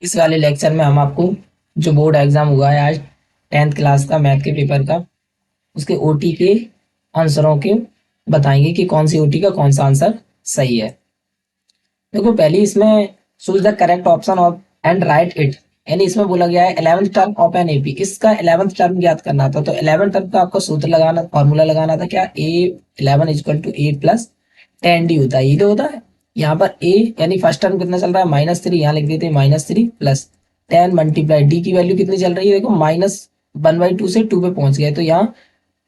इस वाले लेक्चर में हम आपको जो बोर्ड एग्जाम हुआ है आज 10th क्लास का मैथ के पेपर का, उसके ओटी के आंसरों के बताएंगे कि कौन सी ओटी का कौन सा आंसर सही है। देखो पहले इसमें choose the correct option of and right it, यानी इसमें बोला गया है 11th term of an AP, इसका 11th टर्म ज्ञात करना था। तो 11th टर्म का आपको सूत्र लगाना, फॉर्मूला लगाना था क्या, ए 11 इक्वल टू 8 प्लस 10 डी होता है, ये तो होता है। यहाँ पर ए यानी फर्स्ट टर्म कितना चल रहा है -3, यहाँ लिख देते हैं -3 प्लस 10 मल्टीप्लाई डी की वैल्यू कितनी चल रही है, देखो -1/2 से 2 पे पहुंच गए। तो यहाँ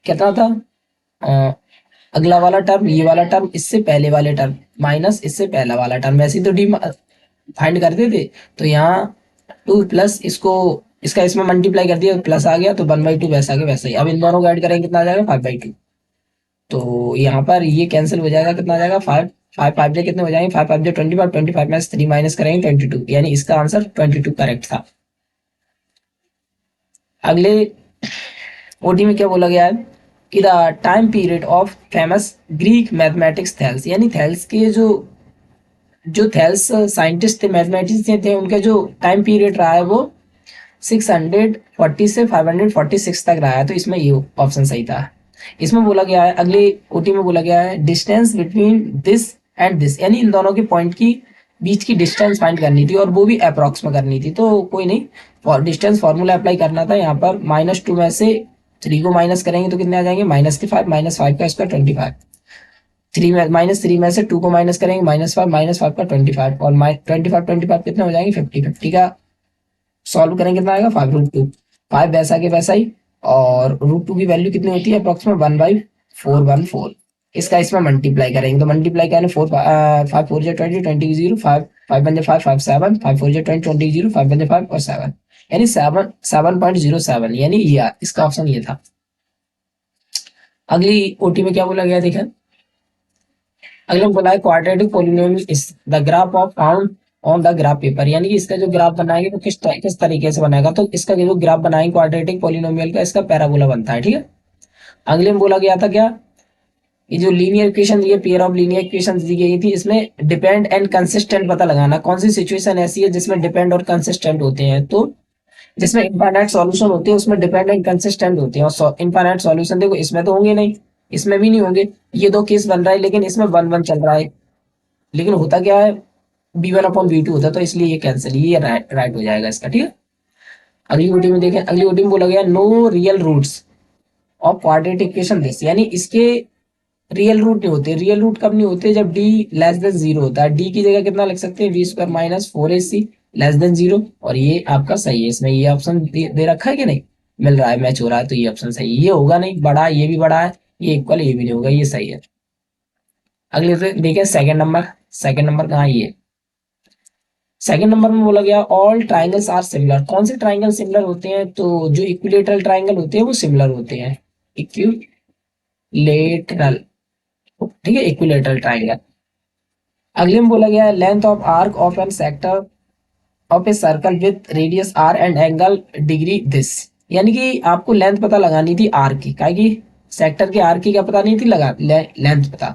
कितना था, अगला वाला टर्म, ये वाला टर्म, इससे पहले वाले टर्म माइनस इससे पहला वाला टर्म, ऐसे ही तो डी फाइंड करते थे। तो यहाँ 2 प्लस इसको इसका इसमें मल्टीप्लाई कर दिया, प्लस आ गया, तो 1/2 वैसा के वैसा ही। अब इन दोनों को ऐड करेंगे कितना आ जाएगा, 5/2। तो यहाँ पर ये कैंसिल हो जाएगा, कितना आ जाएगा 5, 5 5 जे कितने हो जाएंगे, 5 5 जे 25, 25 में से 3 माइनस करेंगे 22, यानी इसका आंसर 22 करेक्ट था। अगले ओटी में क्या बोला गया है कि the time period of famous Greek mathematics Thales, यानी थेल्स के जो जो थेल्स साइंटिस्ट थे, मैथमेटिशियन थे, उनका जो टाइम पीरियड रहा है वो 640 से 546 तक रहा है। तो इसमें ये ऑप्शन सही था। इसमें बोला गया है, अगले ओटी में बोला गया है distance between this and this, यानी इन दोनों के पॉइंट की बीच की डिस्टेंस फाइंड करनी थी, और वो भी अप्रॉक्स में करनी थी। तो कोई नहीं, डिस्टेंस फॉर्मूला अप्लाई करना था। यहाँ पर -2 में से 3 को माइनस करेंगे तो कितने आ जाएंगे, -5, -5 का स्क्वायर 25, 3 में -3 में से 2 को माइनस करेंगे -5 का 25, और 25 कितने हो जाएंगे 50, 50 का सॉल्व करेंगे कितना आएगा 5√2, 5 वैसा के वैसा ही। और √2 की वैल्यू कितनी होती है अप्रोक्सीमेट 1/414। इसका इसमें मल्टीप्लाई करेंगे, तो मल्टीप्लाई करें 4 5 4 जो 20 20 0 5 5 बन जाए 5 5 7 5 4 जो 20 20 0 5 बन जाए 5 और 7, यानी 7.07, यानी ये इसका ऑप्शन ये था। अगली ओटी में क्या बोला गया देखा, अगले में बोला है quadratic polynomial is the graph of found on the graph paper, यानी कि इसका जो ग्राफ बनाएंगे तो किस तरीके से बनाएगा। तो इसका जो ग्राफ बनाएंगे क्वाड्रेटिक पोलिनोमियल का, इसका पैराबोला बनता है, ठीक है। अगले में बोला गया था क्या, ये जो लीनियर इक्वेशन, ये पेयर ऑफ लीनियर इक्वेशन दी गई थी, इसमें डिपेंड एंड कंसिस्टेंट पता लगाना। कौन सी सिचुएशन ऐसी है जिसमें डिपेंड और कंसिस्टेंट होते हैं, तो जिसमें इनफाइनाइट सॉल्यूशन होते हैं उसमें डिपेंड एंड कंसिस्टेंट होते हैं, और इनफाइनाइट सॉल्यूशन देखो इसमें तो होंगे नहीं, इसमें भी नहीं होंगे। ये दो केस बन रहा है, लेकिन इसमें 1 1 चल रहा है, लेकिन होता क्या है b1/b2 होता है, तो इसलिए ये कैंसिल, ये राइट हो जाएगा इसका, ठीक है। अगली ओटी में देखें, अगली ओटी में बोला गया no real roots of quadratic equation this, यानी इसके रियल रूट नहीं होते। रियल रूट कब नहीं होते, जब d लेस देन 0 होता है। d की जगह कितना लिख सकते हैं, v² - 4ac लेस देन 0, और ये आपका सही है। इसमें ये ऑप्शन दे रखा है कि नहीं, मिल रहा है, मैच हो रहा है, तो ये ऑप्शन सही है। ये होगा नहीं, बड़ा ये भी बड़ा है, ये इक्वल ये भी नहीं होगा, ये सही है। अगले देखिए सेकंड नंबर कहाँ, ये सेकंड नंबर में बोला गया ऑल ट्राइंगल्स आर सिमिलर। कौन से ट्राइंगल सिमिलर होते हैं, तो जो इक्विलेटरल ट्राइंगल होते हैं वो सिमिलर होते हैं, इक्विलेटरल, ठीक है, इक्विलेटरल ट्राइंगल। अगले में बोला गया length of arc of an sector of a circle with radius r and angle degree this, यानी कि आपको लेंथ पता लगानी थी आर्क की, क्या कि सेक्टर के आर्क की क्या पता नहीं थी, लगा लेंथ पता।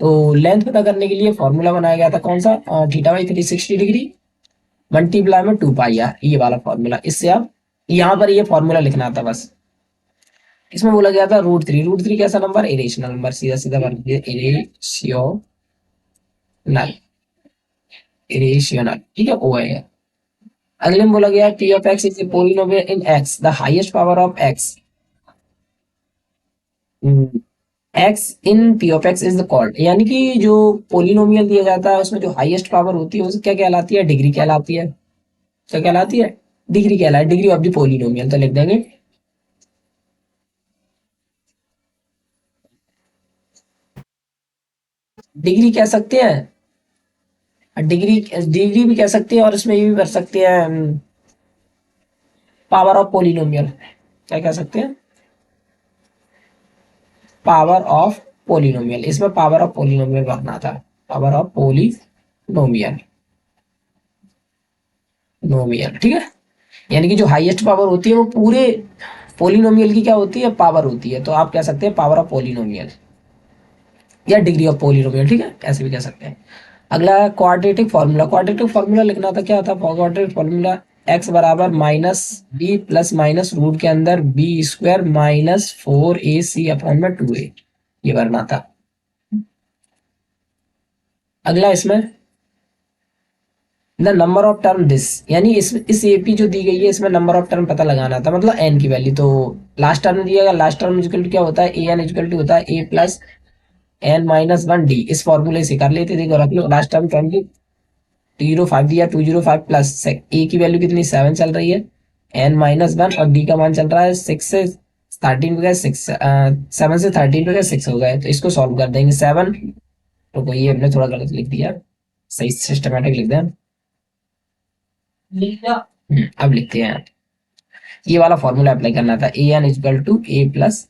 तो लेंथ पता करने के लिए फॉर्मूला बनाया गया था, कौन सा, θ/360 मल्टीप्लाई में 2πr, ये वाला फॉर्मूला। इससे आप यहाँ पर ये फॉर्मूला लिखना था बस। इसमें बोला गया था √3 कैसा नंबर, इरेशनल नंबर, सीधा सीधा बन गया इरेशनल, इरेशनल, ठीक है, ओ है। अगले में बोला गया p of x is a polynomial in x, the highest power of x, x in p of x is the called, यानी कि जो पोलिनोमियल दिया जाता है उसमें जो हाईएस्ट पावर होती है उसे क्या कहलाती है, डिग्री कहलाती है। क्या कहलाती है, डिग्री कहलाती है, डिग्री ऑफ द पोलिनोमियल। तो लिख देंगे डिग्री कह सकते हैं, डिग्री डिग्री भी कह सकते हैं, और इसमें ये भी कर सकते हैं पावर ऑफ पोलिनोमियल। क्या कह सकते हैं, पावर ऑफ पोलिनोमियल। इसमें पावर ऑफ पोलिनोमियल भरना था, पावर ऑफ पोलिनोमियल, नोमियल, ठीक है। यानी कि जो हाईएस्ट पावर होती है वो पूरे पोलिनोमियल की क्या होती है, पावर होती है। तो आप कह सकते हैं पावर ऑफ पोलिनोमियल या डिग्री ऑफ पोलिनोमियल, ठीक है, ऐसे भी कह सकते हैं। अगला क्वाड्रेटिक फार्मूला लिखना था, क्या था क्वाड्रेटिक फार्मूला? एक्स बराबर minus b plus minus root के अंदर B square minus 4ac upon में 2a, ये भरना था। अगला इसमें the number of term this, यानी इस एपी जो दी गई है इसमें नंबर ऑफ टर्म पता लगाना था, मतलब एन की वैल्यू। तो लास्ट टर्म दिया गया, लास्ट टर्म इक्वल टू क्या होता है, ए एन इक्वल टू होता है A plus N minus one D. इस फॉर्मूले से कर लेते, देखो रख लो लास्ट टर्म 205 दिया, 205 प्लस ए की वैल्यू कितनी 7 चल रही है, एन माइनस वन, और डी का मान चल रहा है 6 से 13 पे गए 6, 7 से 13 पे गए 6 हो गए। तो इसको सॉल्व कर देंगे 7, तो ये हमने थोड़ा गलत लिख दिया, सही सिस्टमेटिक लिख दें। अब लिखते हैं, ये वाला फॉर्मूला अप्लाई करना था, A N equal to A plus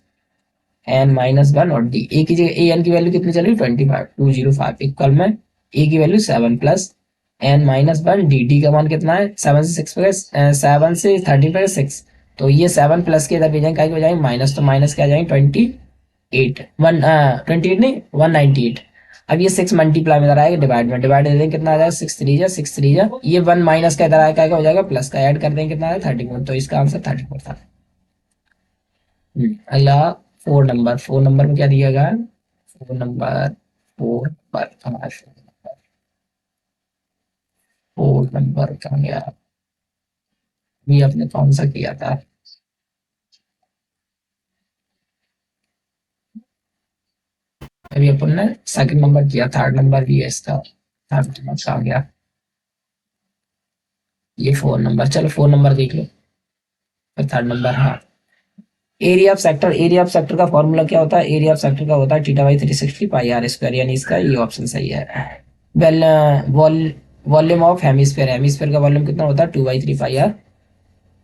N minus one, और डी ए की जगह ए एन की वैल्यू कितनी चल रही 25, 205 इक्वल में ए की value 7 plus N minus one, D D का मान कितना है 7 से 6 पे 7 से 13 पे 6, तो ये 7 प्लस के इधर भेजेंगे, क्या हो जाएंगे माइनस, तो माइनस क्या आ जाएंगे 28, 28 नहीं 198। अब ये 6 मल्टीप्लाई में इधर आएगा, डिवाइड दे देंगे, कितना आ जाएगा 6 3 जा, ये 1 माइनस का इधर आएगा, क्या हो जाएगा प्लस का, ऐड कर देंगे कितना है 34, तो इसका आंसर 34 था। अगला 4 नंबर में क्या दिया गया, 4 नंबर का गया, ये आपने कौन सा किया था, अभी अपन ने सेकंड नंबर किया, थर्ड नंबर भी है इसका, थर्ड नंबर का आ गया ये 4 नंबर। चलो 4 नंबर देख लो, फिर थर्ड नंबर। हाँ, एरिया ऑफ सेक्टर का फॉर्मूला क्या होता है, एरिया ऑफ सेक्टर का होता है theta by 360 pi r square, यानी इसका ये ऑप्शन सही है। Well volume of hemisphere, hemisphere का वॉल्यूम कितना होता है 2/3 पाई आर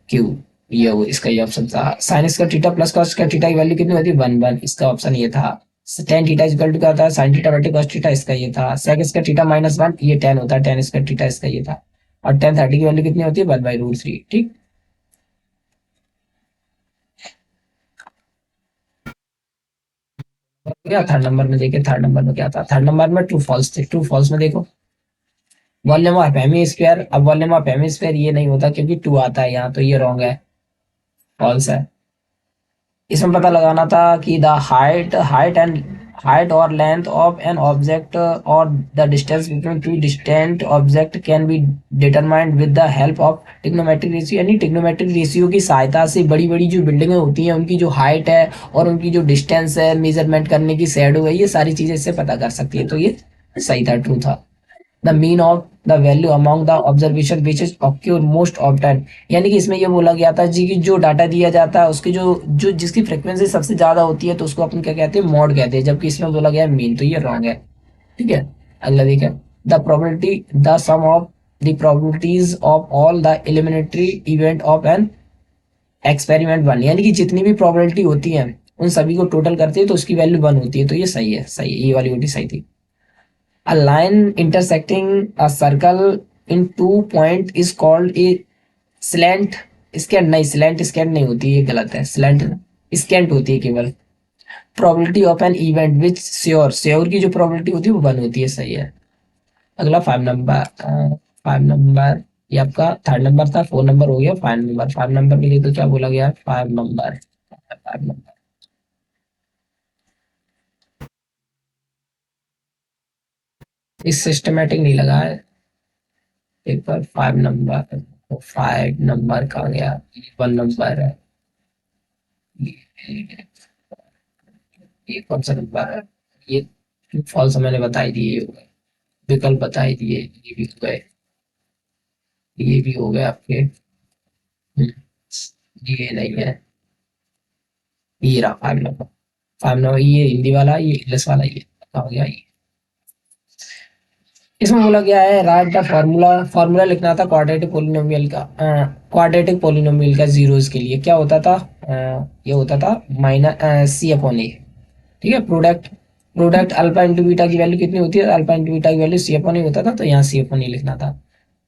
क्यूब, ये वो इसका ये ऑप्शन था। Sine square theta plus cos square theta की वैल्यू कितनी होती है 1/1, इसका ऑप्शन ये था। टेन थीटा इक्वल टू क्या होता है साइन थीटा बटे कॉस थीटा, इसका ये था। Sec square theta minus one, ये टेन होता है, टेन स्क्वायर थीटा, इसका ये था। और टेन 30 की वैल्यू कितनी होती है 1/√3, ठीक। क्या थर्ड नंबर में देखे, थर्ड नंबर में क्या था, थर्ड नंबर में ट्रू फॉल्स थे। ट्रू फॉल्स में देखो, वॉल्यूम ऑफ हेमी स्क्वायर, अब वॉल्यूम ऑफ हेमी स्क्वायर ये नहीं होता क्योंकि 2 आता है यहाँ, तो ये रॉन्ग है, फॉल्स है। इसमें पता लगाना था कि द हाइट और लेंथ ऑफ एन ऑब्जेक्ट और the distance between two distant object can be determined with the help of trigonometric ratio, यानी ट्रिग्नोमेट्रिक रेशियो की सहायता से बड़ी बड़ी जो बिल्डिंगें होती हैं उनकी जो हाइट है और उनकी जो डिस्टेंस है, मेजरमेंट करने की शैडो है, ये सारी चीजें इससे पता कर सकती है, तो ये सही था, ट्रू था। The mean of the value among the observation which is occur most often, यानी कि इसमें ये बोला गया था जी कि जो डाटा दिया जाता है उसकी जो जो जिसकी फ्रिक्वेंसी सबसे ज्यादा होती है तो उसको अपन क्या कहते हैं मॉड कहते हैं, जबकि इसमें बोला गया है मीन, तो ये रॉन्ग है, ठीक है। अगला देखिए, the probability the sum of the probabilities of all the elementary event of an experiment one, यानी कि जितनी भी प्रोबेबिलिटी होती है उन सभी को टोटल करते हैं तो उसकी वैल्यू वन होती है, तो ये सही है, सही है, ये वाली ओटी सही थी। A line intersecting a circle in 2 points is called a slant scant, नहीं slant scant नहीं होती, ये गलत है, slant scant होती है केवल। probability of an event which sure की जो probability होती है वो 1 होती है, सही है। अगला 5 नंबर ये आपका थर्ड नंबर था, 4 नंबर हो गया, 5 नंबर। 5 नंबर के लिए तो क्या बोला गया 5 नंबर, 5 नंबर इस सिस्टमेटिक नहीं लगा है, एक बार 5 नंबर, तो 5 नंबर का गया, 1 नंबर है, ये ये कौन सा नंबर है, ये फॉल्स मैंने बताई दिए, हो गए विकल्प बताई दिए, ये भी हो गए, ये भी हो गए आपके। ये नहीं है, ये रहा 5 नंबर। 5 नंबर ये हिंदी वाला, ये इंग्लिश वाला, ये हो गया ये। इसमें बोला गया है राइट द फॉर्मूला, फॉर्मूला लिखना था क्वाड्रेटिक पोलिनोमियल का, क्वाड्रेटिक पोलिनोमियल का जीरोस के लिए क्या होता था, ये होता था माइनस सी अपॉन ए, ठीक है। Product product alpha into beta की वैल्यू कितनी होती है, अल्फा इंटू बीटा की वैल्यू सी अपॉन ए होता था, तो यहाँ सी अपॉन ए लिखना था।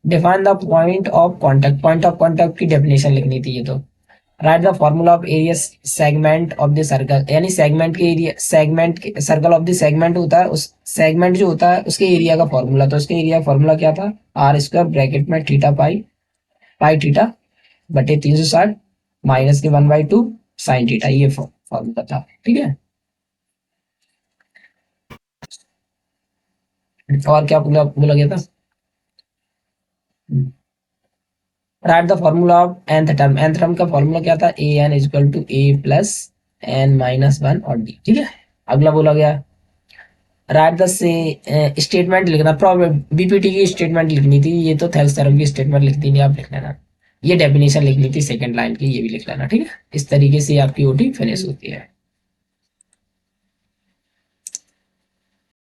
Define the point of contact, point of contact की डेफिनेशन लिखनी थी ये तो। Right the formula of area segment of the circle, यानी सेगमेंट के area, segment circle of the segment होता है, उस सेगमेंट जो होता है उसके एरिया का फॉर्मूला, तो उसके एरिया का फॉर्मूला क्या था, आर स्क्वायर ब्रैकेट में थीटा पाई, पाई थीटा बटे 360 माइनस के 1/2 साइन थीटा, ये फॉर्मूला था। ठीक है, और क्या बोला बोला गया था, write the formula of nth term, nth term का फॉर्मूला क्या था, A N equal to A plus N minus one और डी। ठीक है, अगला बोला गया राइट द से स्टेटमेंट लिखना, प्रॉब्लम बीपीटी की स्टेटमेंट लिखनी थी, ये तो थेल्स थ्योरम की स्टेटमेंट लिखती नहीं, आप लिख लेना, ये डेफिनेशन लिखनी थी सेकंड लाइन की, ये भी लिख लेना। ठीक है, इस तरीके से आपकी ओटी फिनिश होती है।